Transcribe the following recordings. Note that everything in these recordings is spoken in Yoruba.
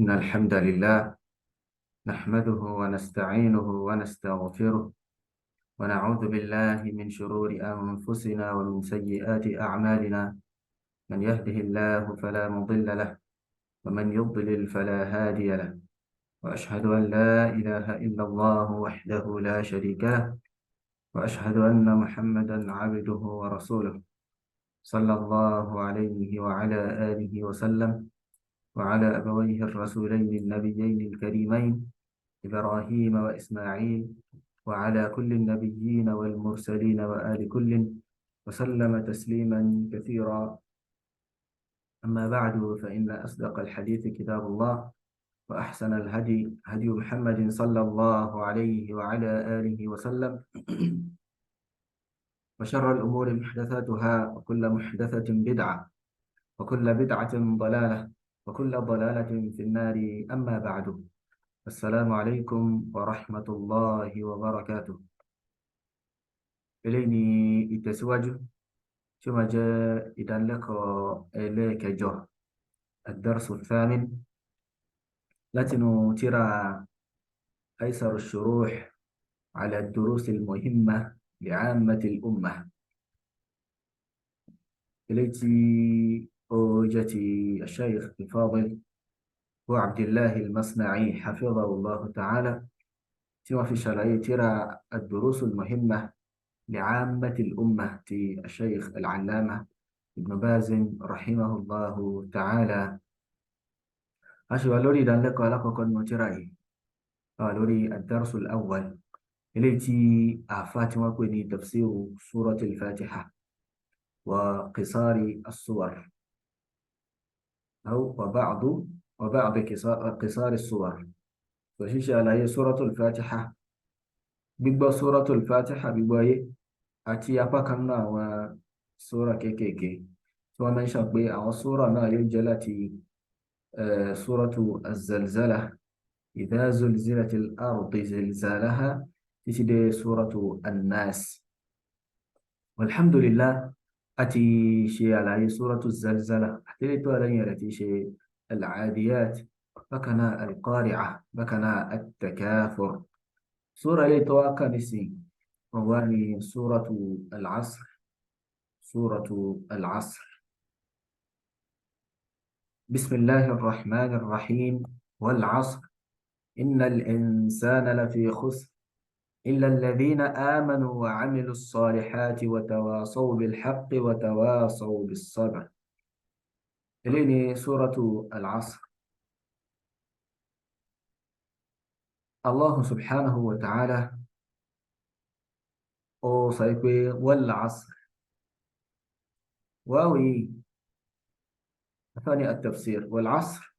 إن الحمد لله نحمده ونستعينه ونستغفره ونعوذ بالله من شرور أنفسنا ومن سيئات أعمالنا. من يهده الله فلا مضل له ومن يضلل فلا هادي له. وأشهد أن لا إله إلا الله وحده لا شريك له، وأشهد أن محمدا عبده ورسوله صلى الله عليه وعلى آله وسلم، وعلى أبويه الرسولين النبيين الكريمين إبراهيم وإسماعيل، وعلى كل النبيين والمرسلين وآل كل، وسلم تسليما كثيرا. أما بعد، فإن أصدق الحديث كتاب الله، وأحسن الهدي هدي محمد صلى الله عليه وعلى آله وسلم، وشر الأمور محدثاتها، وكل محدثة بدعة، وكل بدعة ضلالة، وكل ضلالة في النار. أما بعد، السلام عليكم ورحمة الله وبركاته. eléyìí ni ìtẹ̀síwájú tí ó máa jẹ́ ìdánilẹ́kọ̀ọ́ ẹlẹ́ẹ̀kẹjọ ad-darsu ath-thamin látinú tírà أيسر الشروح على الدروس المهمة لعامة الأمة، eléyìí tí ó jẹ́ ti الشيخ الفاضل هو عبد الله المصنعي حفظه الله تعالى، tí wọ́n fi ṣàlàyé tírà الدروس المهمة لعامة الأمة الشيخ العلامة ابن باز رحمه الله تعالى. أشهد لوري دان لك لك كن متراي لوري الدرس الأول التي أفات وكني تفسير سورة الفاتحة وقصار الصور، أو وبعض قصار الصور. فشيش على سورة الفاتحة، بيبقى سورة الفاتحة بيبقى àti apá kan náà àwọn sura kéékèèké tí wọ́n mention pé àwọn sura náà yóò jẹ́ láti suratu az-zalzala idha zulzilatil ardu zilzalaha títí dé suratu an-nas. walhamdulillah àti ṣe àlàyé suratu az-zalzala àti lè tó àlàyé rẹ̀ ti ṣe al-adiyat, bákan náà al-qari'ah, bákan náà at-takathur. sura yìí tó wá kà nísìnyí وهي سورة العصر. سورة العصر. بسم الله الرحمن الرحيم. والعصر إن الإنسان لفي خسر إلا الذين آمنوا وعملوا الصالحات وتواصوا بالحق وتواصوا بالصبر. إليني سورة العصر. الله سبحانه وتعالى أو سيكون والعصر واوي. ثاني التفسير: والعصر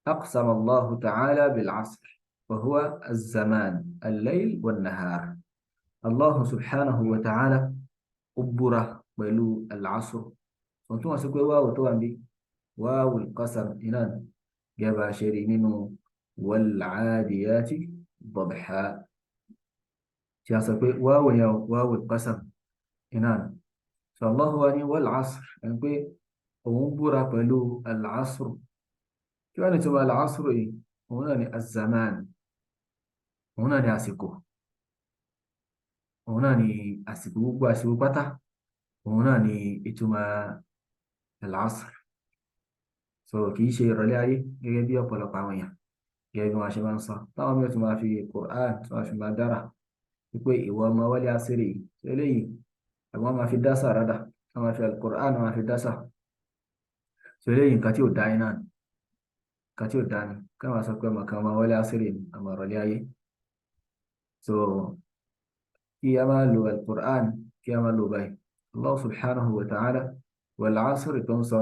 أقسم الله تعالى بالعصر وهو الزمان الليل والنهار. الله سبحانه وتعالى أبره بلو العصر. وانتم سيكون واو توان بي واو القسم إنان جاب شيرينينو والعاديات ضبحا. سيكون واو يا واو القسم إنان. فالله أني والعصر يعني òun búra pẹ̀lú al-asr. kí wọ́n ní tó bá al-asr yìí? òun náà ni az-zaman, òun náà ni àsìkò, òun náà ni àsìkò, gbogbo àsìkò pátá, òun náà ni ìtumọ̀ al-asr. so kì í ṣe ìrọ̀lẹ́ ayé gẹ́gẹ́ bí ọ̀pọ̀lọpọ̀ àwọn èèyàn gẹ́gẹ́ bí wọ́n ṣe máa ń sọ, táwọn mìíràn tún máa fi Qur'an tí wọ́n fi máa dára wípé ìwọ ọmọ wálé àṣírí yìí eléyìí àwọn máa fi dásà rádà, wọ́n máa fi al-Qur'an máa fi dásà. so eléyìí nǹkan tí ò dá iná ni, nǹkan tí ò dá ni káwọn sọ pé ọmọ kan máa wọlé àṣírí ni àmọ́ ìrọ̀lẹ́ ayé. so kí a máa lo al-Qur'an, kí a máa lo báyìí. Allah subhanahu wa ta'ala wal asr tó ń sọ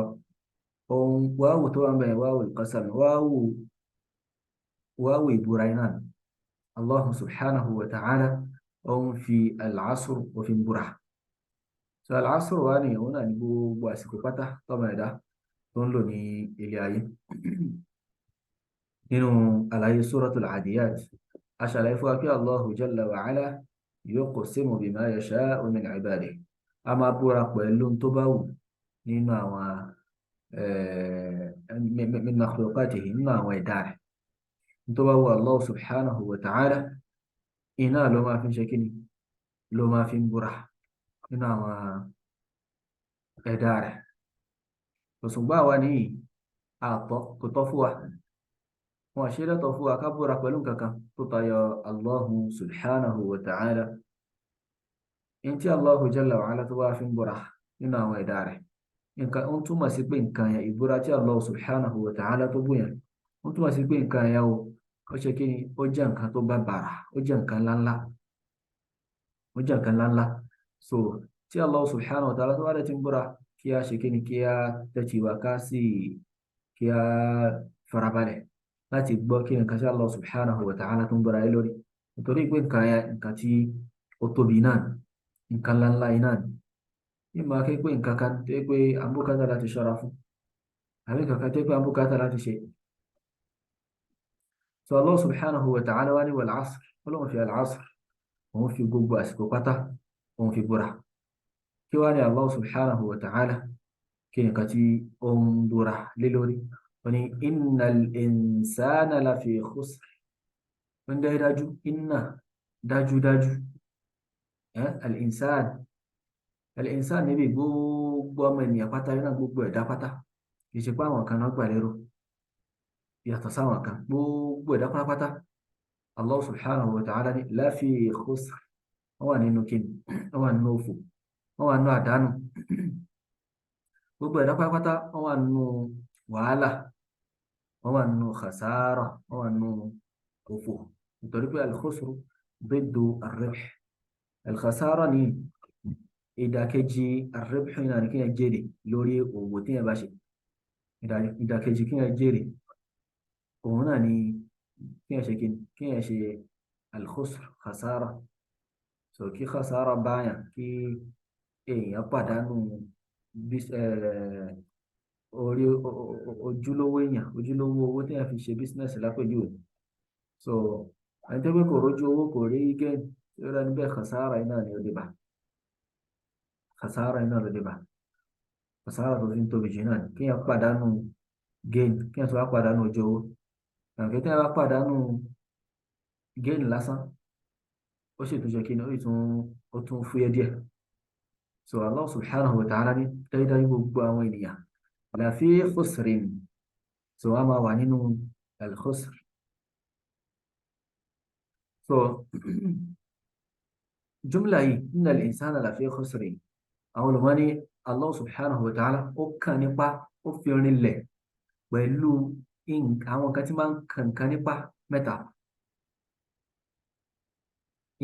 ohun wáwù tó wà ń bẹ̀rẹ̀ wáwù al-qasam, wáwù ìbúra iná ni. Allah subhanahu wa ta'ala ohun fi al-asr òfin búra. so al-asr wà ní òun náà ní gbogbo àsìkò pátá tọ́mọ ẹ̀dá tó ń lò ní ilé ayé. nínú àlàyé suratul adiyat a ṣàlàyé fún wa pé Allahu jalla wa ala yuqsimu bima yasha'u min ibadihi, a máa búra pẹ̀lú tó bá wù nínú àwọn min makhluqatihi, nínú àwọn ẹ̀dá rẹ̀. tó bá wù Allah subhanahu wa ta'ala iná ló máa fi ń ṣe kíni ló máa fi ń búra nínú àwọn ẹ̀dá rẹ̀. òṣùgbọ́n àwa nìyí àtọ̀ kò tọ́ fún wa wọn ṣe lẹ́tọ̀ fún wa ká búra pẹ̀lú nǹkan kan tó tayọ Allahu subhanahu wa ta'ala. in tí Allahu jalla wa ala tó bá fi ń búra nínú àwọn ẹ̀dá rẹ̀ nǹkan ó ń túmọ̀ sí pé nǹkan yẹn ìbúra tí Allah subhanahu wa ta'ala tó bú yẹn ó ń túmọ̀ sí pé nǹkan yẹn ó ṣe kí ni ó jẹ́ nǹkan tó bá bàrà ó jẹ́ nǹkan ńláńlá ó jẹ́ nǹkan ńláńlá. so tí Allah subhanahu wa ta'ala tó bá dẹ̀ ti ń búra kí a ṣe kí ni kí a tẹ́tí wa ká sì kí a farabalẹ̀ láti gbọ́ kí nǹkan tí Allah subhanahu wa ta'ala tó ń búra yé lórí nítorí pé nǹkan yẹn nǹkan tí ó tóbi náà nǹkan ńláńlá yìí náà ìmọ̀ akẹ́ pé nǹkan kan tẹ́ pé àbúkátà láti ṣọ́ra fún àbí nǹkan kan tẹ́ pé àbúkátà láti ṣe. so Allah subhanahu wa ta'ala wá ní wal asr ọlọ́run fi al asr òun fi gbogbo àsìkò pátá òun fi búra kí wá ní Allah subhanahu wa ta'ala kí nǹkan tí ó ń búra lé lórí wọ́n ní innal insana lafi khusr wọ́n dájú inna dájúdájú al insan al-insan níbi gbogbo ọmọ ènìyàn pátá iná gbogbo ẹ̀dá pátá kì í ṣe pé àwọn kan náà gbà lérò yàtọ̀ sáwọn kan gbogbo ẹ̀dá pátápátá Allah subhanahu wa ta'ala ní láfi khusr wọ́n wà nínú kíni wọ́n wà nínú òfò wọ́n wà nínú àdánù gbogbo ẹ̀dá pátápátá wọ́n wà nínú wàhálà wọ́n wà nínú khasara wọ́n wà nínú òfò nítorí pé al-khusru ضد الربح al-khasara ní ìdàkejì àrẹ́bùhù náà ni kí ẹ jèrè lórí òwò tí ẹ bá ṣe ìdàkejì kí ẹ jèrè òun náà ni kí ẹ ṣe kí ẹ ṣe alkhusr khasara so kí khasara báyàn kí èèyàn pàdánù orí ojúlówó èèyàn ojúlówó owó tí ẹ fi ṣe business lápèjúwe so ẹni tó pé kò rójú owó kò rí gain tí ó rẹ níbẹ̀ khasara iná ni ó dé bá khasara iná ló dé bá khasara tó fi ń tóbi jù náà ni kí èèyàn pàdánù gain kí èèyàn tó wá pàdánù ojú owó àgbẹ̀ tí èèyàn bá pàdánù gain lásán ó sì tún ṣe kí ni ó tún fúyẹ́ díẹ̀. so Allah subhanahu wa ta'ala ní dájúdájú gbogbo àwọn ènìyàn la fi khusrin so a máa wà nínú al-khusr. so jumla yìí innal insana la fi khusrin àwọn olùmọ́ ní Allah subhanahu wa ta'ala ó kàn nípa ó fi rinlẹ̀ pẹ̀lú àwọn nǹkan tí máa ń kànkan nípa mẹ́ta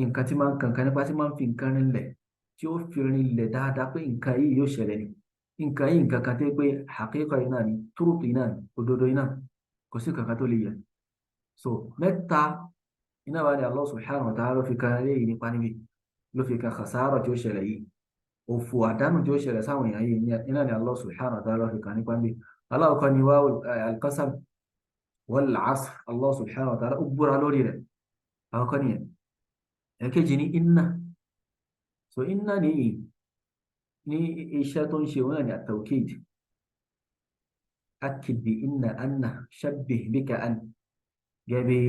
nǹkan tí máa ń kànkan nípa tí máa ń fi nǹkan rinlẹ̀ tí ó fi rinlẹ̀ dáadáa pé nǹkan yìí yóò ṣẹlẹ̀ ni nǹkan yìí nǹkan kan tẹ́ pé haqiqa iná ni túrùtù iná ni òdodo iná kò sí kankan tó lè yẹ. so mẹ́ta iná wa ni Allah subhanahu wa ta'ala ló fi kan eléyìí nípa níbi ló fi kan khasara tí ó ṣẹlẹ̀ yìí òfò àdánù tí ó ṣẹlẹ̀ sáwọn èèyàn yìí iná ni Allah subhanahu wa ta'ala fi kàn nípa níbi aláwọ̀kan ni wáwò al-qasam wal asr Allah subhanahu wa ta'ala ó búra lórí rẹ̀ àwọ̀kan ni ẹ̀kejì ní inna so inna ní iṣẹ́ tó ń ṣe wọn ni at-tawkid akid bi inna anna shabbih bika an gẹ́bí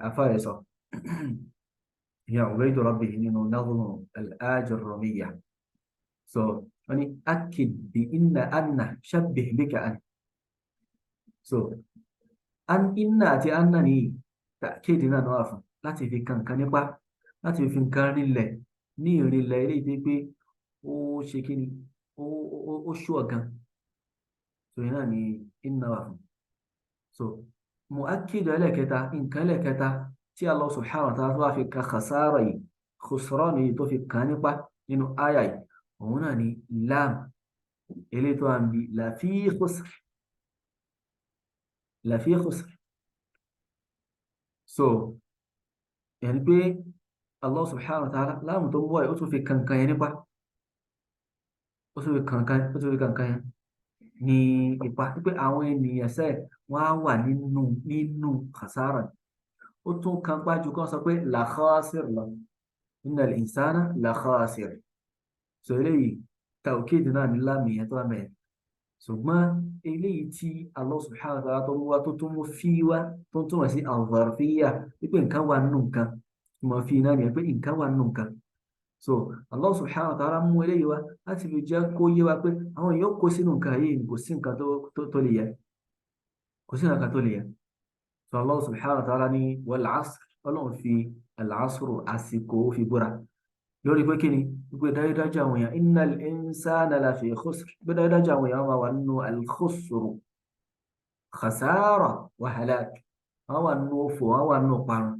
afárẹ̀ sọ يا عبيد ربه إنه نظم الآج الرومية so يعني أكد بإن أن شبه بك أن so أن إن أتي أنني تأكيدنا نواف لا تفي كان يبقى لا تفي كان لله نير لله إليه تبي أو شكني أو شو كان so هنا ني إن نواف so مؤكد لك تا إن كان لك تا tí Allah subhanahu wa ta'ala tó wá fi ka khasara yìí khusran yìí tó fi kàn nípa nínú àyà yìí òun náà ni lam eléyìí tó wà ń bi la fi khusr so yẹni pé Allah subhanahu wa ta'ala láàmù tó ń bọ̀ yìí ó tún fi kankan yẹn nípa ó tún fi kankan yẹn ní ipa pé àwọn ènìyàn sẹ́ẹ̀ wọ́n á wà nínú khasara ó tún kan pájú kan sọ pé la khasir lọ innal insana la khasir so eléyìí tawkid náà ní láàmì yẹn tó wà mẹ́rin ṣùgbọ́n eléyìí tí Allah subhanahu wa ta'ala tó mú wá tó tún mú fi wá tó ń túmọ̀ sí al-zarfiyya wípé nǹkan wà nínú nǹkan ìmọ̀ fi náà nìyẹn pé nǹkan wà nínú nǹkan. So Allah subhanahu wa ta'ala mú eléyìí wá láti fi jẹ́ kó yé wa pé àwọn èèyàn kó sínú nǹkan yìí kò sí nǹkan tó lè yẹ kò sí nǹkan tó lè yẹ. So Allah subhanahu wa ta'ala ní wal asr ọlọ́run fi al-asr àsìkò ó fi búra lórí pé kí ni wípé dájúdájú àwọn èèyàn innal insana lafi khusr pé dájúdájú àwọn èèyàn máa wà nínú al-khusr khasara wa halak àwọn wà nínú òfò àwọn wà nínú parun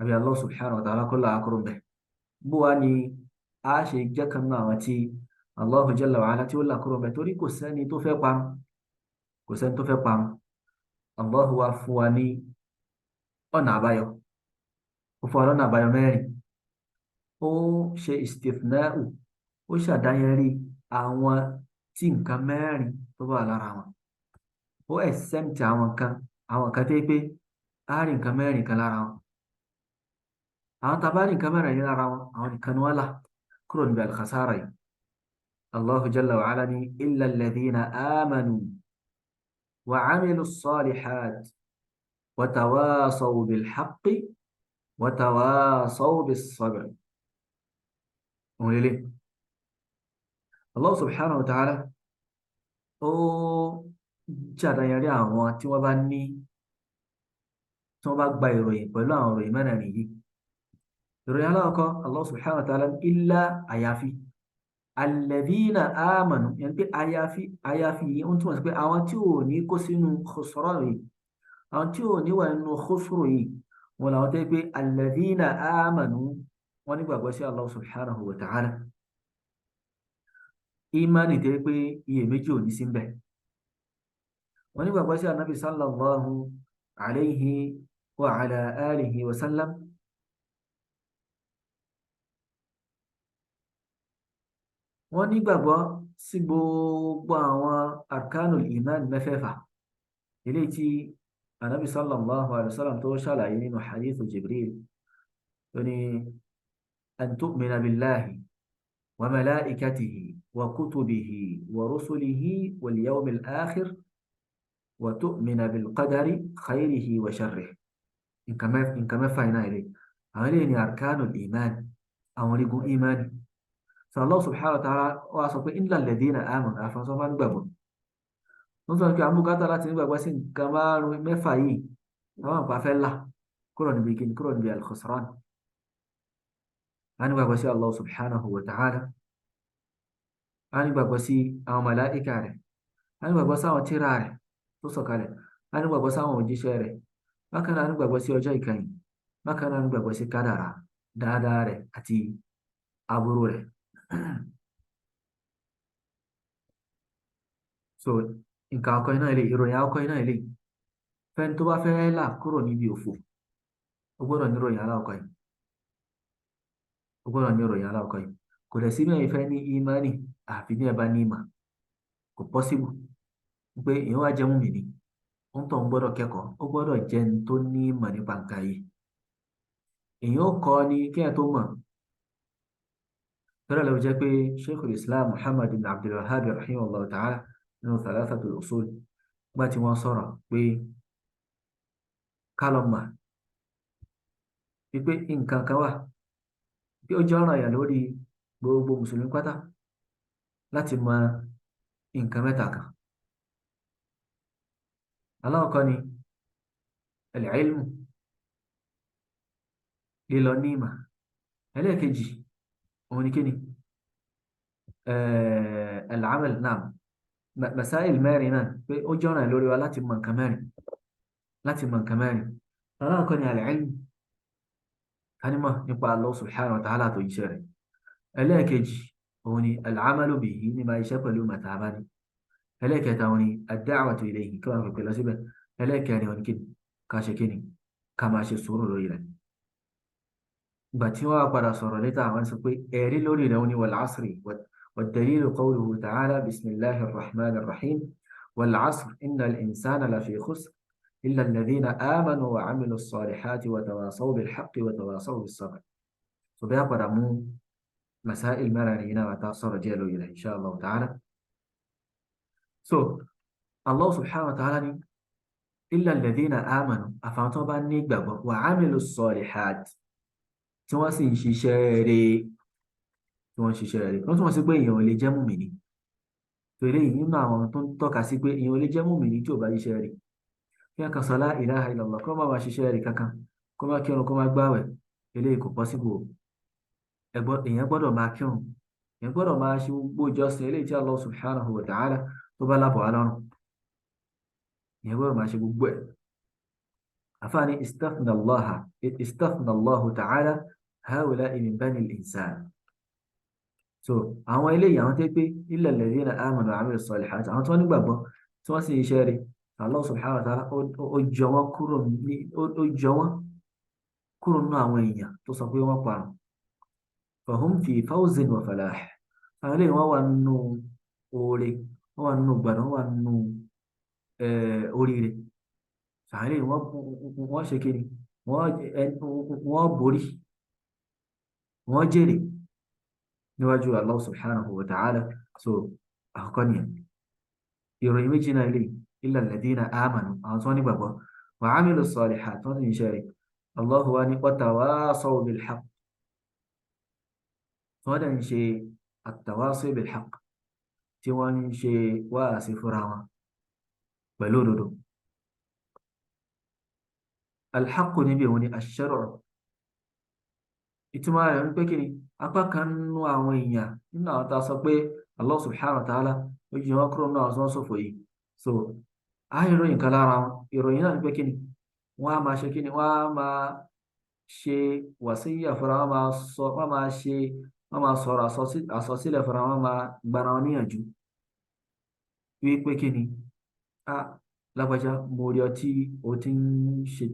àbí Allah subhanahu wa ta'ala kó là á kúrò bẹ́ẹ̀ bó wá ni a ṣe jẹ́ kan náà àwọn tí Allahu jalla wa ala tí ó là kúrò bẹ́ẹ̀ torí kò sẹ́ni tó fẹ́ parun kò sẹ́ni tó fẹ́ parun Allahu wa fún wa ní ọ̀nà àbáyọ ó fún wa lọ́nà àbáyọ mẹ́rin ó ṣe istithna'u ó ṣàdáyẹrí àwọn tí nǹkan mẹ́rin tó bá wà lára wọn ó exempt àwọn kan tẹ́ pé a rí nǹkan mẹ́rin kan lára wọn àwọn tá a bá rí nǹkan mẹ́rin yìí lára wọn àwọn nìkan ni wọ́n là kúrò níbi al-khasara yìí Allahu jalla wa ala ni illa alladhina amanu wa 'amilu s-salihat wa tawasaw bil haqqi wa tawasaw bis sabr òun lélẹ̀ Allah subhanahu wa ta'ala ó ṣàdáyẹrí àwọn tí wọ́n bá ní tí wọ́n bá gba ìròyìn pẹ̀lú àwọn ìròyìn mẹ́rin yìí ìròyìn aláwọ̀kọ́ Allah subhanahu wa ta'ala illa àyàfi alladhina amanu yẹn pé àyàfi yìí ń túmọ̀ sí pé àwọn tí ò ní kó sínú khusran yìí àwọn tí ò ní wà nínú khusru yìí wọn làwọn tẹ́ pé alladhina amanu wọn nígbàgbọ́ sí Allah subhanahu wa ta'ala ìmánì tẹ́ pé iyèméjì ò ní sí mbẹ̀ wọn nígbàgbọ́ sí anabi sallallahu alayhi wa ala alihi wa sallam wọ́n nígbàgbọ́ sí gbogbo àwọn arkanul iman mẹ́fẹ̀ẹ̀fà eléyìí tí anabi sallallahu alayhi wa sallam tó ṣàlàyé nínú hadithu jibril tó ní an tu'mina billahi wa malaikatihi wa kutubihi wa rusulihi wal yawmil akhir wa tu'mina bil qadari khayrihi wa sharrihi nǹkan mẹ́fà iná ilé àwọn eléyìí ni arkanul iman àwọn orígun imani Allah subhanahu wa ta'ala wá sọ pé illa alladhina amanu àfọ̀nsọ́ máa ń gbàgbọ́ wọ́n sọ pé àmúgátà láti nígbàgbọ́ sí nǹkan márùn mẹ́fà yìí àwọn àpá fẹ́ là kúrò níbi kíni kúrò níbi al-khusran a nígbàgbọ́ sí Allah subhanahu wa ta'ala a nígbàgbọ́ sí àwọn màláìka rẹ̀ a nígbàgbọ́ sí àwọn tírà rẹ̀ tó sọ̀kalẹ̀ a nígbàgbọ́ sí àwọn òjíṣẹ́ rẹ̀ bákan náà a nígbàgbọ́ sí ọjọ́ ìkẹyìn bákan náà a nígbàgbọ́ sí kádàrá dáadáa rẹ̀ àti aburú rẹ̀ so nǹkan akọ iná ilé ìròyìn akọ iná ilé fẹ́ni tó bá fẹ́ là kúrò níbi òfò ó gbọ́dọ̀ ní ìròyìn aláwọ̀kọ́ yìí ó gbọ́dọ̀ ní ìròyìn aláwọ̀kọ́ yìí kò dẹ̀ sí bí wọ́n fẹ́ ní ìmánì àfi ní ẹ̀bá ní ìmà kò pọ́síbù pé èèyàn wá jẹ́ mùmínì ó ń tọ̀ ń gbọ́dọ̀ kẹ́kọ̀ọ́ ó gbọ́dọ̀ jẹ́ ní tó ní ìmọ̀ nípa nǹkan yìí èèyàn ó kọ́ ni kí ẹ̀ tó mọ̀ tọ́lá lọ́wọ́ jẹ́ pé sheikhul islam muhammad ibn abdul wahhab rahimahullah ta'ala nínú thalathatul usul gbá tí wọ́n sọ̀rọ̀ pé kálọ̀mà wípé nǹkan kan wà bí ó jẹ́ ọ̀ràn yà lórí gbogbo mùsùlùmí pátá láti mọ nǹkan mẹ́ta kan aláwọ̀kọ́ ni al-ilmu lílọ ní ìmọ̀ ẹlẹ́ẹ̀kejì òun ni kíni al-amal naam masáìl mẹ́rin náà pé ó jẹ́ ọ̀ràn lórí wa láti mọ nǹkan mẹ́rin aláwọ̀kọ́ ni al-ilmu kánimọ̀ nípa Allah subhanahu wa ta'ala tó iṣẹ́ rẹ̀ ẹlẹ́ẹ̀kejì òun ni al-amalu bihi ní máa iṣẹ́ pẹ̀lú màtàbá ni ẹlẹ́ẹ̀kẹta òun ni ad-da'watu ilayhi kí wọ́n fi pẹ̀lú síbẹ̀ ẹlẹ́ẹ̀kẹrin òun ni kíni ká ṣe kíni ká máa ṣe sùúrù lórí rẹ̀ ìgbà tí wọ́n wá padà sọ̀rọ̀ létà àwọn sọ pé ẹ̀rí lórí rẹ̀ òun ni wal asri wad-dalilu qawluhu ta'ala bismillahir rahmanir rahim wal asr innal insana lafi khusr إلا الذين آمنوا وعملوا الصالحات وتواصوا بالحق وتواصوا بالصبر فبيقرأ مو مسائل مرنين وتصر جيلو إلى إن شاء الله تعالى so Allah subhanahu wa ta'ala ni illa alladhina amanu àfàwọn tó bá ní ìgbàgbọ́ wa amilu salihat tí wọ́n sì ń ṣiṣẹ́ rere tí wọ́n ń ṣiṣẹ́ rere wọ́n tún wọ́n sí pé èèyàn ò lè jẹ́ mùmínì torí èyí nínú àwọn tó ń tọ́ka sí pé èèyàn ò lè jẹ́ mùmínì tí ò bá ṣiṣẹ́ rere kí a kan sọ la ilaha illallah kó má máa ṣiṣẹ́ rere kankan kó má kírun kó má gbààwẹ̀ eléyìí kò pọ́síbù o èèyàn gbọ́dọ̀ máa kírun èèyàn gbọ́dọ̀ máa ṣe gbogbo ìjọsìn eléyìí tí Allah subhanahu wa ta'ala tó bá lábọ̀ wá lọ́rùn èèyàn gbọ́dọ̀ máa ṣe gbogbo ẹ̀ àfáàní istafna Allahu ta'ala haula'i min bani al-insan so àwọn eléyìí àwọn tẹ́ pé illa alladhina amanu wa 'amilu s-salihati àwọn tí wọ́n nígbàgbọ́ tí wọ́n sì ń ṣe rere Allah subhanahu wa ta'ala ó jọ wọ́n kúrò nínú àwọn èèyàn tó sọ pé wọ́n parun fahum fi fawzin wa falah àwọn eléyìí wọ́n wà nínú oore wọ́n wà nínú gbàdán wọ́n wà nínú oríire àwọn eléyìí wọ́n ṣe kí ni wọ́n borí wọ́n jèrè níwájú Allah subhanahu wa ta'ala so àkọ́kọ́ nìyẹn ìròyìn méjì náà lè illa alladhina amanu àwọn tí wọ́n nígbàgbọ́ wa 'amilu s-salihat tí wọ́n sì ń ṣe rẹ̀ Allah wa ní wa tawasaw bil haqq tí wọ́n dẹ̀ ń ṣe at-tawasi bil haqq tí wọ́n ń ṣe wáàsí fúnra wọn pẹ̀lú òdodo al-haqq níbi òun ni ash-shar'u ìtumọ̀ rẹ̀ ń pé kí ni apá kan nínú àwọn èèyàn nínú àwọn tá a sọ pé Allah subhanahu wa ta'ala ó yí wọn kúrò nínú àwọn tí wọ́n ṣòfò yìí so a ìròyìn kan lára wọn ìròyìn náà ń pé kí ni wọ́n á máa ṣe kí ni wọ́n á máa ṣe wàsíyà fúnra wọn máa sọ wọ́n máa ṣe wọ́n máa sọ̀rọ̀ àsọsílẹ̀ fúnra wọn máa gbara wọn níyànjú wípé kí ni a lágbájá mo rí ọ tí o ti ń ṣe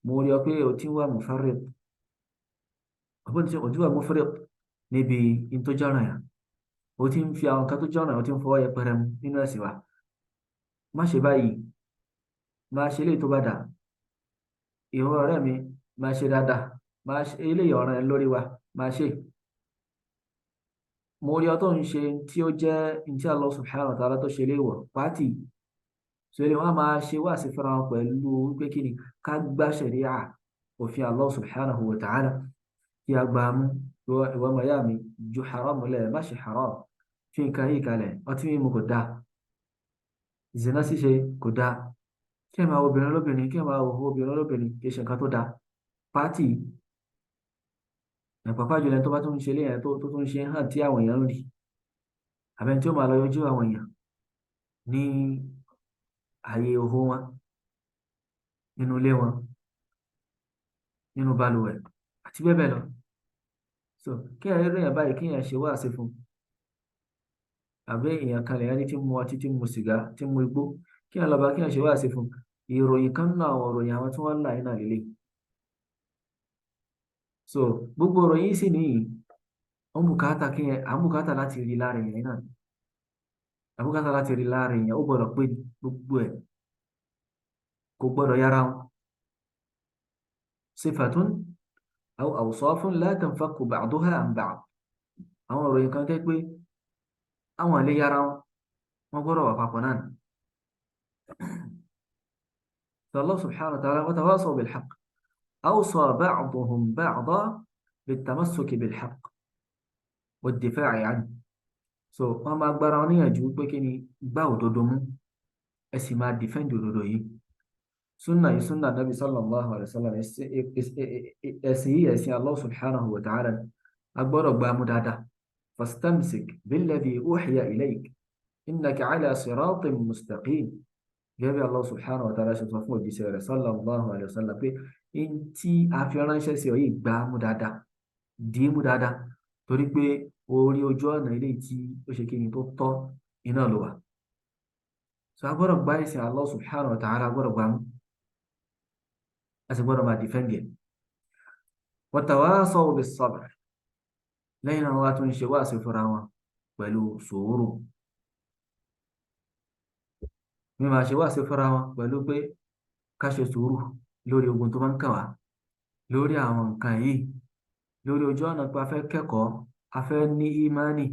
mo rí ọ pé o ti ń wà mufarrid ọgbọ́n tí ojú wa mufrid níbi in tó jọ́ràn yà ó ti ń fi àwọn kan tó jọ́ràn ó ti ń fọwọ́ yẹpẹrẹ mu nínú ẹ̀sìn wa má ṣe báyìí máa ṣe eléyìí tó bá dà ìwọ ọ̀rẹ́ mi máa ṣe dáadáa máa ṣe eléyìí ọ̀ràn ẹ lórí wa máa ṣe mo rí ọ tó ń ṣe tí ó jẹ́ ní tí Allah subhanahu wa ta'ala tó ṣe léèwọ̀ pàtì sórí wọn máa ṣe wá sí fúnra wọn pẹ̀lú pé kí ni ká gbá ṣẹ̀ríà òfin Allah subhanahu wa ta'ala kí a gbà mú ìwọ ọmọ ìyá mi ju haram lẹ̀ má ṣe haram fi nǹkan yìí kalẹ̀ ọtí mímu kò dáa zina ṣíṣe kò dáa kí ẹ máa wo obìnrin lóbìnrin kí ẹ máa wo obìnrin lóbìnrin kì í ṣe nǹkan tó dáa pátì pàápàá jùlọ tó bá tún ń ṣe léyìn tó tún ṣe hàn tí àwọn èèyàn ń rí àbẹ̀ni tí ó máa lọ yọjú àwọn èèyàn ní ààyè òhó wọn nínú ilé wọn nínú balùwẹ̀ àti bẹ́ẹ̀ bẹ́ẹ̀ lọ so kí ẹ rí èèyàn báyìí kí èèyàn ṣe wáàsí fún àbí èèyàn kan lèyàn ní tí ń mu ọtí tí ń mu sìgá tí ń mu igbó kí èèyàn lọ bá kí èèyàn ṣe wáàsí fún ìròyìn kan náà àwọn ìròyìn àwọn tí wọ́n ń là yín náà lélẹ̀ so gbogbo ìròyìn yìí sì nìyí ó ń bùkátà kí ẹ à ń bùkátà láti rí lára èèyàn náà à ń bùkátà láti rí lára èèyàn ó gbọ́dọ̀ pé gbogbo ẹ̀ kò gbọ́dọ̀ yára wọn sifatun aw awsafun la tanfaku ba'duha an ba'd àwọn ìròyìn kan tẹ́ pé àwọn àlè yára wọn gbọ́dọ̀ wà papọ̀ náà Allah subhanahu wa ta'ala wa tawasaw bil haqq awsa ba'duhum ba'dan bit-tamassuki bil haqq wad-difa'i anhu so wọ́n máa gbára wọn níyànjú pé kí ni gbá òdodo mú ẹ sì máa dìfẹ́ǹdì òdodo yìí sunna yìí sunna nabi sallallahu alayhi wa sallam ẹ̀sìn yìí ẹ̀sìn Allah subhanahu wa ta'ala a gbọ́dọ̀ gbá mú dáadáa fastamsik billadhi uhiya ilayk innaka ala siratin mustaqim gẹ́gẹ́ bí Allah subhanahu wa ta'ala ṣe sọ fún òjíṣẹ́ rẹ̀ sallallahu alayhi wa sallam pé in tí a fi ránṣẹ́ sí ọ yìí gbá mú dáadáa dì í mú dáadáa torí pé orí ojú ọ̀nà ilé tí ó ṣe kíni tó tọ́ iná ló wà so a gbọ́dọ̀ gbá ìsìn Allah subhanahu wa ta'ala gbọ́dọ̀ gbá mú a sì gbọ́dọ̀ máa dìfẹ́ǹdì ẹ̀ wa tawasaw bis sabr lẹ́yìn náà wá tún ṣe wá sí fúnra wọn pẹ̀lú sùúrù mi máa ṣe wá sí fúnra wọn pẹ̀lú pé ká ṣe sùúrù lórí ogun tó máa ń kà wá lórí àwọn nǹkan yìí lórí ojú ọ̀nà pé a fẹ́ kẹ́kọ̀ọ́ a fẹ́ ní ìmánì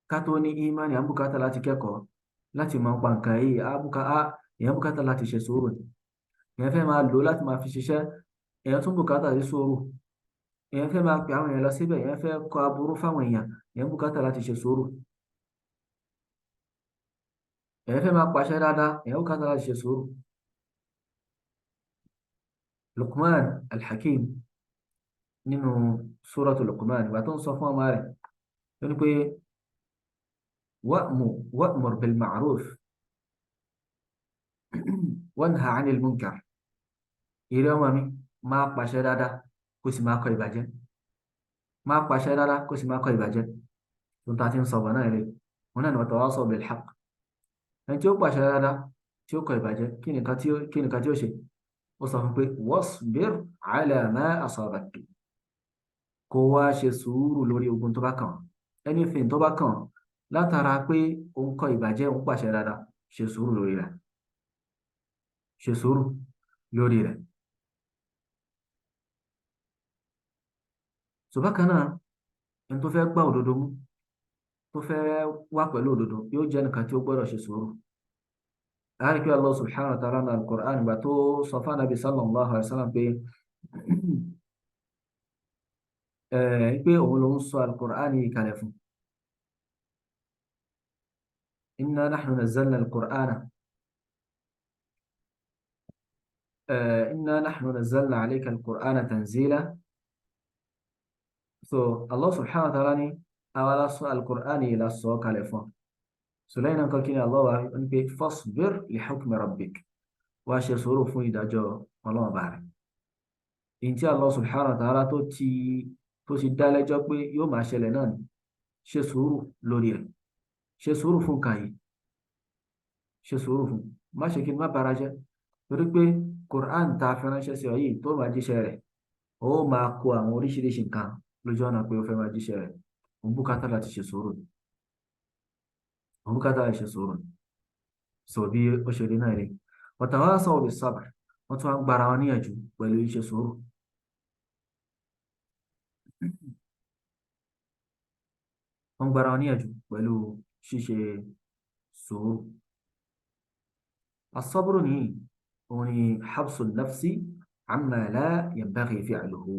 ká tó ní ìmánì à ń bùkátà láti kẹ́kọ̀ọ́ láti máa pa nǹkan yìí èèyàn bùkátà láti ṣe sùúrù ni. Èèyàn fẹ́ máa lò láti máa fi ṣiṣẹ́, èèyàn tún bùkátà sí sùúrù. Èèyàn fẹ́ máa pè àwọn èèyàn lọ síbẹ̀, èèyàn fẹ́ kọ aburú fáwọn èèyàn, èèyàn bùkátà láti ṣe sùúrù. Èèyàn fẹ́ máa pàṣẹ dáadáa, èèyàn bùkátà láti ṣe sùúrù. Luqman al-Hakim nínú suratu Luqman ìgbà tó ń sọ fún ọmọ rẹ̀ ó ní pé wa'mur bil ma'ruf wanha 'anil munkar. Ìrẹ́ ọmọ mi, máa pàṣẹ dáadáa kó sì máa kọ ìbàjẹ́. Máa pàṣẹ dáadáa kó sì máa kọ ìbàjẹ́. Tó ń ta ti ń sọ bọ̀ náà rẹ̀, wọn náà ni wa tawasaw bil haqq. Ẹni tí ó pàṣẹ dáadáa tí ó kọ ìbàjẹ́, kí ni nǹkan tí ó ṣe? Ó sọ fún pé wasbir 'ala ma asabak. Kó wá ṣe sùúrù lórí ogun tó bá kàn. Anything tó bá kàn látara pé ó ń kọ ìbàjẹ́, ó ń pàṣẹ dáadáa, ṣe sùúrù lórí rẹ̀. Ṣe sùúrù lórí rẹ̀. So bákan náà, ẹni tó fẹ́ gbá òdodo mú, tó fẹ́ wá pẹ̀lú òdodo, yóò jẹ́ nǹkan tí ó gbọ́dọ̀ ṣe sùúrù. Láàrín pé Allah subhanahu wa ta'ala náà al-Qur'an ìgbà tó sọ fún Ànábì sallallahu alaihi wasallam pé òun ló ń sọ al-Qur'an yìí kalẹ̀ fún. Inna nahnu nazzalna al-Qur'ana inna nahnu nazzalna alayka al-Qur'ana tanzila. So Allah subhanahu wa ta'ala ní àwa la sọ al-Qur'an yìí la sọ kalẹ̀ fún. سلينا قال كنا الله أنك فاصبر لحكم ربك واشي صروف إداجو الله بارك إنتي الله سبحانه وتعالى tó ti dá lẹ́jọ́ pé yóò máa ṣẹlẹ̀ náà ni ṣe sùúrù lórí rẹ̀ ṣe sùúrù fún kan yìí ṣe sùúrù fún má ṣe kí n má bara jẹ́ torí pé Quran ta fi ránṣẹ́ sí ọ yìí tó máa jíṣẹ́ rẹ̀ ó máa kó àwọn oríṣiríṣi nǹkan lójú ọ̀nà pé ó fẹ́ máa jíṣẹ́ rẹ̀ òun bùkátà láti ṣe sùúrù òun bùkátà láti ṣe sùúrù sọ bí ó ṣe rí náà rí watawasaw bis sabr wọ́n tún wá ń gbára wọn níyànjú pẹ̀lú iṣẹ́ sùúrù. Wọ́n gbára wọn níyànjú pẹ̀lú ṣíṣe sùúrù. As-sabru ní òun ni habsu nafsi amma la yanbaghi fi'luhu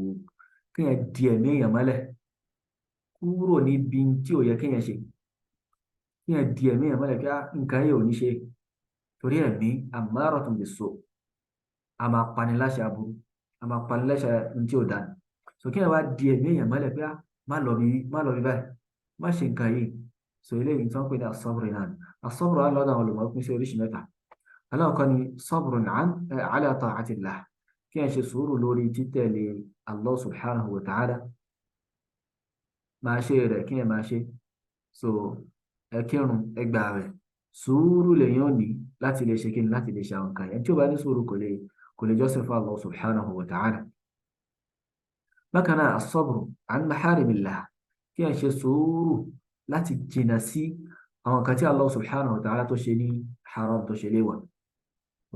kí yẹn di ẹ̀mí èèyàn mọ́lẹ̀ kúrò níbi tí ò yẹ kí yẹn ṣe kí yẹn di ẹ̀mí èèyàn mọ́lẹ̀ kí nǹkan yẹn ò ní ṣe torí ẹ̀mí ammaratun bis-su' a máa pani láṣẹ aburú a máa pani láṣẹ ní tí ò dáni so kí yẹn wá di ẹ̀mí èèyàn mọ́lẹ̀ pé má lọ bí báyìí má ṣe nǹkan yìí so eléyìí tí wọ́n pè ní as-sabru náà as-sabru á lọ́dọ̀ àwọn olùmọ̀ pín sí oríṣi mẹ́ta aláwọ̀kọ́ ni sabrun ala ta'atillah kí yẹn ṣe sùúrù lórí títẹ̀lé Allah subhanahu wa ta'ala máa ṣe rẹ̀ kí yẹn máa ṣe so ẹ kírun ẹ gbààwẹ̀ sùúrù lèyìn ò ní láti lè ṣe kíni láti lè ṣe àwọn kan yẹn tí ó bá ní sùúrù kò lè jọ́sìn fún Allah subhanahu wa ta'ala. Bákan náà as-sabru an maharimillah kí ẹ ṣe sùúrù láti jìnnà sí àwọn kan tí Allah subhanahu wa ta'ala tó ṣe ní haram tó ṣe léwà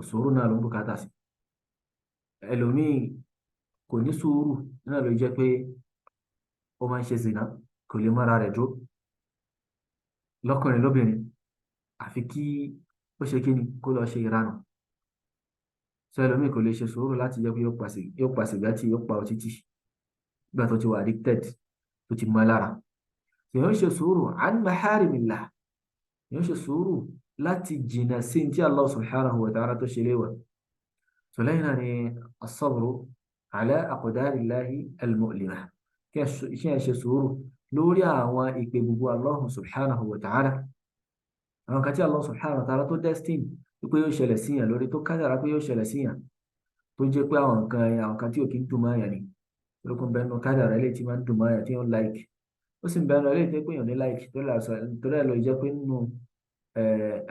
sùúrù náà ló ń bùkátà sí. Ẹlòmíì kò ní sùúrù náà ló jẹ́ pé ó máa ń ṣe zina kò lè mọ́ra rẹ̀ jó lọ́kùnrin lóbìnrin àfi kí ó ṣe kíni kó lọ ṣe ìranù sọ ẹlòmíì kò lè ṣe sùúrù láti jẹ́ pé yóò pa sìgá tí yóò pa ọtí tì nígbà tó ti wà addicted tó ti mọ́ lára èèyàn ṣe sùúrù an maharimillah èèyàn ṣe sùúrù láti jìnnà sí tí Allah subhanahu wa ta'ala tó ṣe léwà sọ lẹ́yìn náà ni as-sabru ala aqdarillahi al-mu'limah kí ẹ ṣe sùúrù lórí àwọn ìpè gbogbo Allah subhanahu wa ta'ala àwọn kan tí Allah subhanahu wa ta'ala tó destin pé yóò ṣẹlẹ̀ síyàn lórí tó kádàrá pé yóò ṣẹlẹ̀ síyàn tó jẹ́ pé àwọn kan tí ò kí ń dùn máa yàn ni lókun bẹ́ẹ̀ nù kádàrá ilé tí máa ń dùn máa yàn tí yóò like ó sì ń bẹ́ẹ̀ nù ilé tí pé yàn ní like torí ẹ̀ lọ jẹ́ pé nínú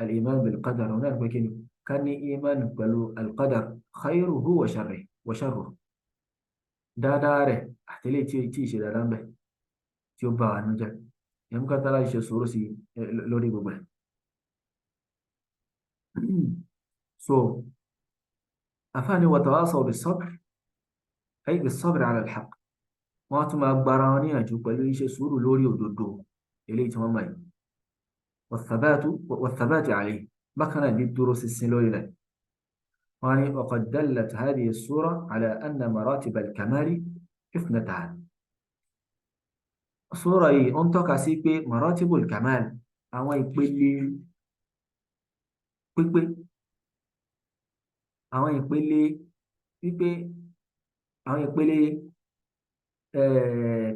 al-iman bil qadar náà pé kí ni ká ní iman pẹ̀lú al-qadar khayruhu wa sharruhu dáadáa rẹ̀ àtẹlẹ́ tí ì ṣe dáadáa ń bẹ̀ tí ó bá wà nù jẹ́ yẹn ká tààrà ìṣe sùúrù sí lórí gbogbo ẹ̀. So afáàní watawasaw bis-sabr ay bis-sabr ala al-haqq wọ́n tún máa gbára wọn níyànjú pẹ̀lú iṣẹ́ sùúrù lórí òdodo eléyìí tí wọ́n mọ̀ yìí والثبات عليه بكنا للدروس السنوية. وقد دلت هذه الصورة على أن مراتب الكمال اثنتان. صورة أن تكاسي مراتب الكمال àwọn ìpele pípé àwọn ìpele pípé àwọn ìpele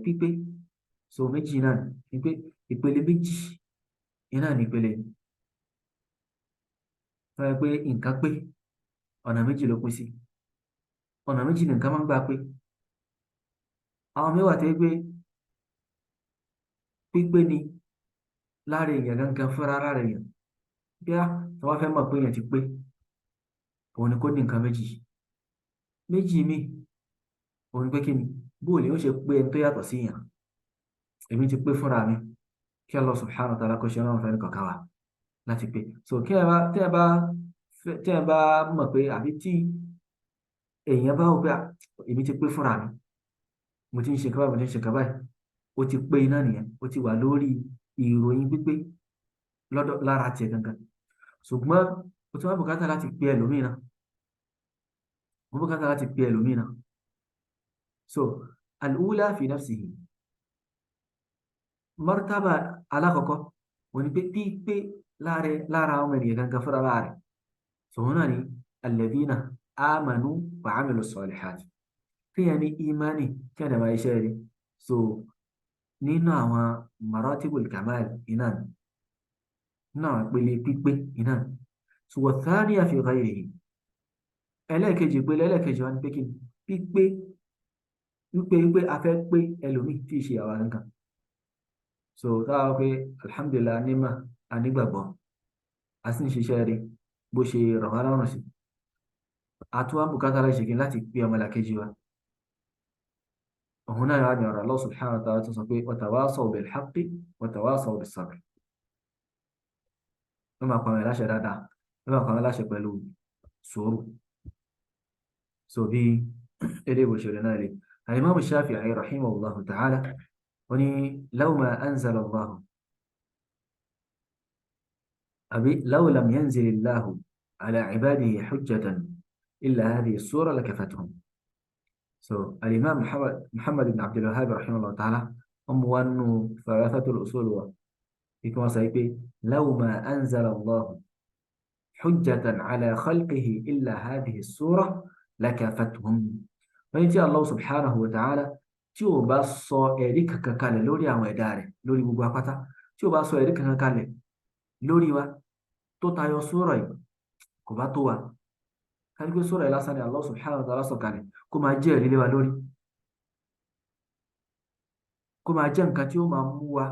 pípé so méjì náà ni pé ìpele méjì iná ní ìpele tó yẹ pé nǹkan pé ọ̀nà méjì ló pín sí ọ̀nà méjì ni nǹkan máa ń gbà pé àwọn mẹ́wàá tó yẹ pé pípé ni lára èèyàn gangan fúnra lára èèyàn bí a tó wá fẹ́ mọ̀ pé èèyàn ti pé òun ni kó ní nǹkan méjì méjì míì òun ni pé kí ni bóòlù ó ṣe pé ẹni tó yàtọ̀ sí èèyàn èmi ti pé fúnra mi kí Allah subhanahu wa ta'ala kó ṣe ọlọ́run fẹ́ni kọ̀ọ̀kan wa láti pé so kí ẹ bá tí ẹ bá mọ̀ pé àbí tí èèyàn bá wò pé èmi ti pé fúnra mi mo ti ń ṣe kábàáyì mo ti ń ṣe kábàáyì ó ti pé iná nìyẹn ó ti wà lórí ìròyìn pípé lọ́dọ̀ lára tiẹ̀ gangan ṣùgbọ́n o ti wá bùkátà láti pe ẹlòmíì náà mo bùkátà láti pe ẹlòmíì náà so al-ula fi nafsihi martaba alákọ̀ọ́kọ́ wọ́n ní pé pípé lára ọmọ ènìyàn gangan fúnra rẹ̀ so wọn náà ni alladhina amanu wa amilu salihat kéèyàn ní imani kí a dàbà iṣẹ́ rẹ̀ so nínú àwọn maratibul kamal iná nínú àwọn ìpele pípé iná so wa thaniya fi ghayrihi ẹlẹ́ẹ̀kejì ìpele ẹlẹ́ẹ̀kejì wọn ni pé kí pípé wípé a fẹ́ pé ẹlòmíì tí ì ṣe àwa nǹkan so táwa pé alhamdulillah nímà anígbàgbọ́ a sì ń ṣiṣẹ́ rẹ̀ bó ṣe rọ̀ wá lọ́rùn sí àtúwà bùkátà láti ṣègbè láti pé ọmọlàkejì wa òun náà yóò ní ọ̀rọ̀ Allah subhanahu wa ta'ala tó sọ pé watawasaw bil haqqi watawasaw bis sabr wọ́n máa pàmò láṣẹ dáadáa wọ́n máa pàmò láṣẹ pẹ̀lú sùúrù so bí ilé ìwòsàn náà rí al-Imam Shafi'i rahimahullahu ta'ala wọ́n ní law ma anzala Allah àbí law lam yanzil Allahu ala ibadihi hujjatan illa hadhihi as-sura lakafathum so al-Imam Muhammad ibn Abdul Wahhab rahimahullahu ta'ala wọ́n mú wá nínú thalathatul usul wa ikú wọn sọ pé law ma anzala Allahu hujjatan ala khalqihi illa hadhihi as-sura lakafathum wọ́n ní tí Allah subhanahu wa ta'ala tí ó bá sọ ẹ̀rí kankan kalẹ̀ lórí àwọn ẹ̀dá rẹ̀ lórí gbogbo apáta tí ó bá sọ ẹ̀rí kankan kalẹ̀ lórí wa tó tayọ sura yìí kò bá tó wa kájú sura yìí lásán ni Allah subhanahu wa ta'ala sọ kalẹ̀ kó máa jẹ́ ẹ̀rí lé wa lórí kó máa jẹ́ nǹkan tí ó máa mú wa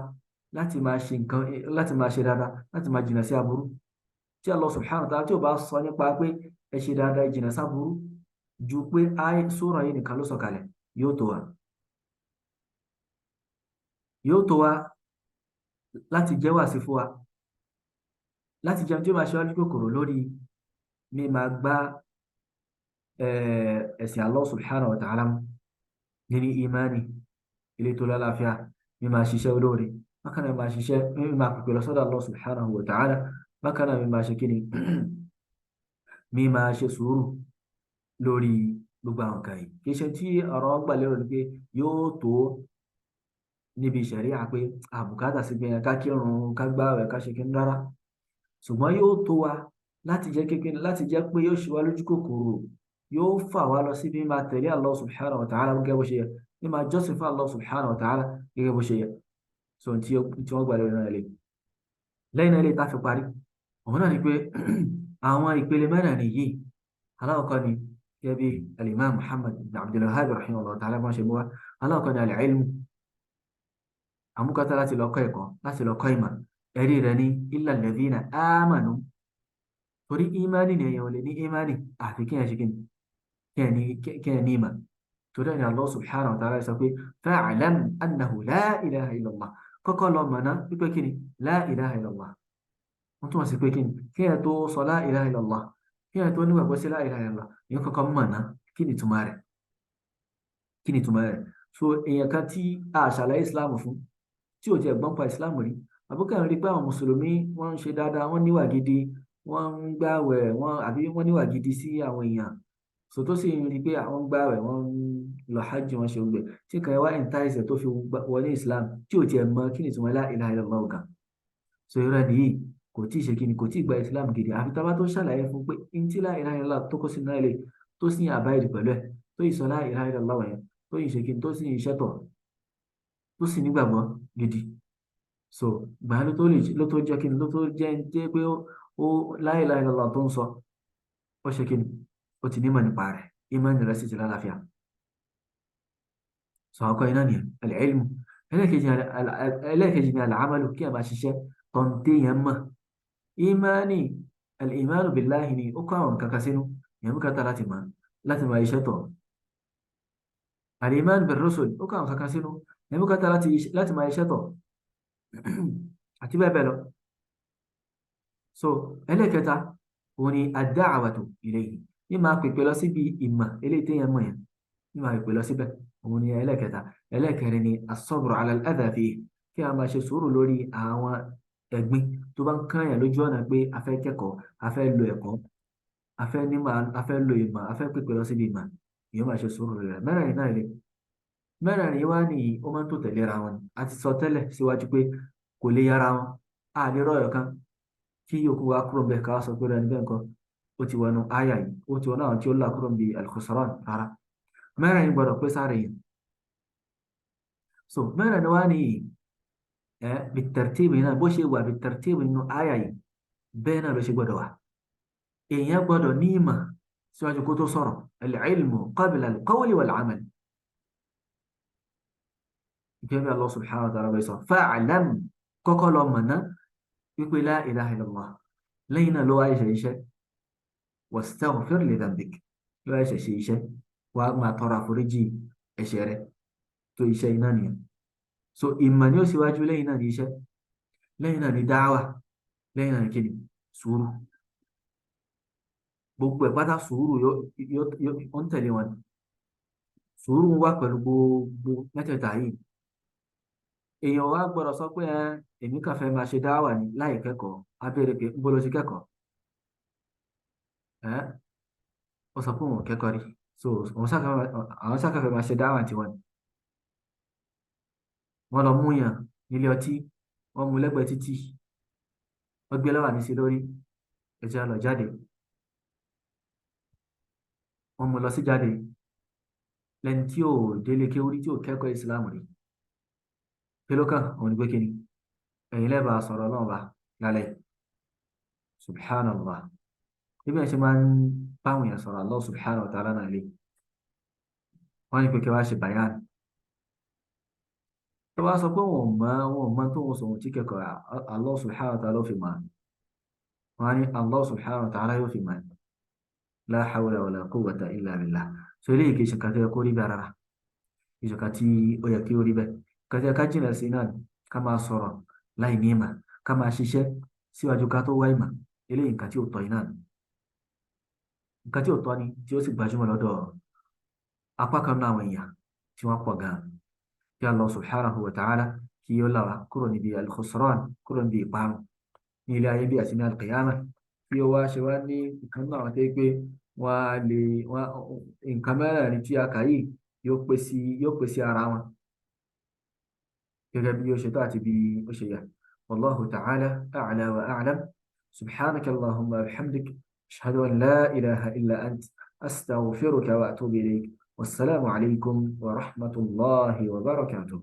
láti máa ṣe nǹkan láti máa ṣe dáadáa láti máa jìnnà sí aburú tí Allah subhanahu wa ta'ala tí ó bá sọ nípa pé ẹ ṣe dáadáa jìnnà sí aburú ju pé sura yìí nìkan ló sọ kalẹ̀ yóò tó wa yóò tó wa láti jẹ́ wàásí fún wa láti jẹun tí ó máa ṣe wá lójú kòkòrò lórí ní máa gbá ẹ̀sìn Allah subhanahu wa ta'ala nínú imani ilé tó lálàáfíà ní máa ṣiṣẹ́ olóore bákan náà máa ṣiṣẹ́ ní máa pèpè lọ́sọ́dọ̀ Allah subhanahu wa ta'ala bákan náà mi máa ṣe kíni mi máa ṣe sùúrù lórí gbogbo àwọn kan yìí kì í ṣe tí ọ̀rọ̀ gbà lérò ni pé yóò tó níbi ìṣẹ̀ríà pé àbùkátà sí pé ká kírun ká gbààwẹ̀ ká ṣe kí n rárá ṣùgbọ́n yóò tó wa láti jẹ́ kékeré láti jẹ́ pé yóò ṣe wá lójú kòkòrò yóò fà wá lọ síbi máa tẹ̀lé Allah subhanahu wa ta'ala gẹ́gẹ́ bó ṣe yẹ ní máa jọ́sìn fún Allah subhanahu wa ta'ala gẹ́gẹ́ bó ṣe yẹ so tí wọ́n gbà lórí náà lè lẹ́yìn náà lè tá fi parí òun náà ni pé àwọn ìpele mẹ́rẹ̀ẹ̀rin yìí aláwọ̀kọ́ ni gẹ́gẹ́ bí al-Imam Muhammad ibn Abdul Wahhab rahimahullah ta'ala máa ṣe mú wa aláwọ̀kọ́ ni al-ilmu àmúkátá láti lọ kọ́ ẹ̀kọ́ láti lọ kọ́ ìmọ̀ ẹ̀rí rẹ̀ ní illa alladhina amanu torí ìmánì ni èèyàn ò lè ní ìmánì àfi kí ẹ̀ ṣe kí ẹ̀ ní ìmọ̀ torí ẹni Allah subhanahu wa ta'ala sọ pé fa'lam annahu la ilaha illallah kọ́kọ́ lọ mọ̀ná wípé kí ni la ilaha illallah wọ́n túnmọ̀ sí pé kí ni kí ẹ̀ tó sọ la ilaha illallah kí ẹ̀ tó nígbàgbọ́ sí la ilaha illallah ní kọ́kọ́ mọ̀ná kí ni túmọ̀ rẹ̀ so èèyàn kan tí a ṣàlàyé islam fún tí ò jẹ́ gbọ́n pa islam rí àbúkà rí pé àwọn mùsùlùmí wọ́n ń ṣe dáadáa, wọ́n níwà gidi, wọ́n ń gbààwẹ̀, wọ́n àbí wọ́n níwà gidi sí àwọn èèyàn. So tó sì ń rí pé àwọn ń gbààwẹ̀, wọ́n ń lọ hajj, wọ́n ṣe gbẹ. Tí kan wá entice tó fi wọlé Islam tí ò tiẹ̀ mọ kí ni ìtumọ̀ la ilaha illallah gan. So irú ẹni yìí kò tí ì ṣe kí ni, kò tí ì gba Islam gidi. Àfi tá a bá tó ṣàlàyé fún pé ntí la ilaha illallah tó kó sínú ilé tó sì ń àbáyé pẹ̀lú ẹ̀, tó yìí sọ la ilaha illallah wọ̀nyẹn, tó yìí ṣe kí ni, tó sì ń ṣẹ́tọ̀, tó sì nígbàgbọ́ gidi. So gbà ló tó jẹ́ kí ni, ló tó jẹ́ pé ó la ilaha illallah tó ń sọ ó ṣe kí ni, ó ti nímọ̀ nípa rẹ̀, ìmọ̀ rẹ̀ sì ti lálàáfíà. So àkọ́kọ́ iná nìyẹn al-ilmu. ẹlẹ́ẹ̀kejì ni al-amalu, kí a máa ṣiṣẹ́ tọ́ntẹ́ yẹn mọ̀. Ìmánì, al-imanu billahi ni ó kọ́ àwọn kankan sínú yẹn bùkátà láti máa iṣẹ́ tọ̀. Al-imanu bir-rusul ó kọ́ àwọn kankan sínú yẹn bùkátà láti máa iṣẹ́ tọ̀. àti bẹ́ẹ̀ bẹ́ẹ̀ lọ. So ẹlẹ́ẹ̀kẹta òun ni ad-da'watu ilayhi, ní máa pèpè lọ síbi ìmọ̀ eléyìí téèyàn mọ̀ yẹn, ní máa pèpè lọ síbẹ̀, òun ni ẹlẹ́ẹ̀kẹta. ẹlẹ́ẹ̀kẹrin ni as-sabru ala al-adha fihi, kí a máa ṣe sùúrù lórí àwọn ẹ̀gbin tó bá ń kànyàn lójú ọ̀nà pé a fẹ́ kẹ́kọ̀ọ́, a fẹ́ lo ẹ̀kọ́, a fẹ́ nímọ̀, a fẹ́ lo ìmọ̀, a fẹ́ pèpè lọ síbi ìmọ̀, ìyẹn máa ṣe sùúrù rẹ̀. mẹ́rẹ̀ẹ̀rin náà ilé mẹ́rẹ̀ẹ̀rin wá ní ó máa ń tó tẹ̀léra wọn. A ti sọ tẹ́lẹ̀ síwájú pé kò lè yára wọn. A lè rọ̀yọ̀ kan kí yòókù wá kúrò bẹ́ẹ̀ ká sọ pé rẹ̀ níbẹ̀ nǹkan ó ti wọnú àyà yìí, ó ti wọnú àwọn tí ó là kúrò bí al-khusran rárá. mẹ́rẹ̀ẹ̀rin gbọ́dọ̀ pé sáré yìí. So mẹ́rẹ̀ẹ̀rin wá ní bitartibi náà, bó ṣe wà bitartibi nínú àyà yìí bẹ́ẹ̀ náà ló ṣe gbọ́dọ̀ wà. èèyàn gbọ́dọ̀ ní ìmọ̀ síwájú kó tó sọ̀rọ̀. al-ilmu qabla al-qawli wal-amal. كيف الله سبحانه وتعالى بيصف فاعلم كوكولو منا يقول لا إله إلا الله لينا لو أي شيء واستغفر لذنبك لو أي شيء وما ترى فرجي أشيره تو شيء نانيا سو إما نيو سواجو لينا نيشة لينا ندعوة لينا نكني سورو gbogbo ẹ̀ pátá sùúrù yóò ń tẹ̀lé wọn. Sùúrù wà pẹ̀lú gbogbo mẹ́tẹ̀ẹ̀ta yìí. Èèyàn wá gbọ́dọ̀ sọ pé èmi kàn fẹ́ máa ṣe dáwà ní láì kẹ́kọ̀ọ́, abẹ́rẹ́ pé ń bọ́ lọ sí kẹ́kọ̀ọ́. Ó sọ pé òun kẹ́kọ̀ọ́ rí, so àwọn sákàfẹ́ máa ṣe dáwà tiwọn. Wọ́n lọ mú yàn nílé ọtí, wọ́n mú lẹ́gbẹ̀ẹ́ títì, wọ́n gbé lọ́wọ́ àníṣe lórí, ẹ̀jẹ̀ lọ jáde. Wọ́n mú lọ sí jáde lẹ́ni tí ò délé kéwúrí, tí ò kẹ́kọ̀ọ́ ìsìlámù rí. Kílókàn òun ni pé kíni ẹ̀yin lẹ́bàá sọ̀rọ̀ náà bá lálẹ́. Subhanallah. Ibi ẹ̀ ṣe máa ń báwọn èèyàn sọ̀rọ̀ Allah subhanahu wa ta'ala náà lé. Wọ́n ní pé kí wá ṣe bayan. Tó bá sọ pé wọn ò mọ tó wọn sọ̀rọ̀ tí kẹ́kọ̀ọ́ Allah subhanahu wa ta'ala ló fi mọ̀. Wọ́n á ní Allah subhanahu wa ta'ala yóò fi mọ̀. La hawla wala quwwata illa billah. So eléyìí kì í ṣe nǹkan tó yẹ kó rí bẹ́ẹ̀ rárá. Kì í ṣe nǹkan tí ó yẹ kí ó rí bẹ́ẹ̀. Kàtí ká jìnà sí náà ká máa sọ̀rọ̀ láì ní ìmọ̀, ká máa ṣiṣẹ́ síwájú ká tó wá ìmọ̀. Eléyìí nǹkan tí ò tọ́ iná ni. Nǹkan tí ò tọ́ ni tí ó sì gbajúmọ̀ lọ́dọ̀ apá kan náà àwọn èèyàn tí wọ́n pọ̀ gan-an. Kí Allah subhanahu wa ta'ala kí ó là wá kúrò níbi al-khusran, kúrò níbi ìparun ní ilé ayé bí àti ní al-qiyamah. Kí ó wá ṣe wá ní ìkan náà wọ́n tẹ́ pé nǹkan mẹ́rẹ̀ẹ̀rin tí a kà yìí yóò pèsè ara wọn. gẹ́gẹ́ bí ó ṣe tó àti bí ó ṣe yẹ. Wallahu ta'ala a'la wa a'lam. Subhanaka Allahumma wa bihamdik. Ashhadu an la ilaha illa ant. Astaghfiruka wa atubu ilayk. Wassalamu alaykum wa rahmatullahi wa barakatuh.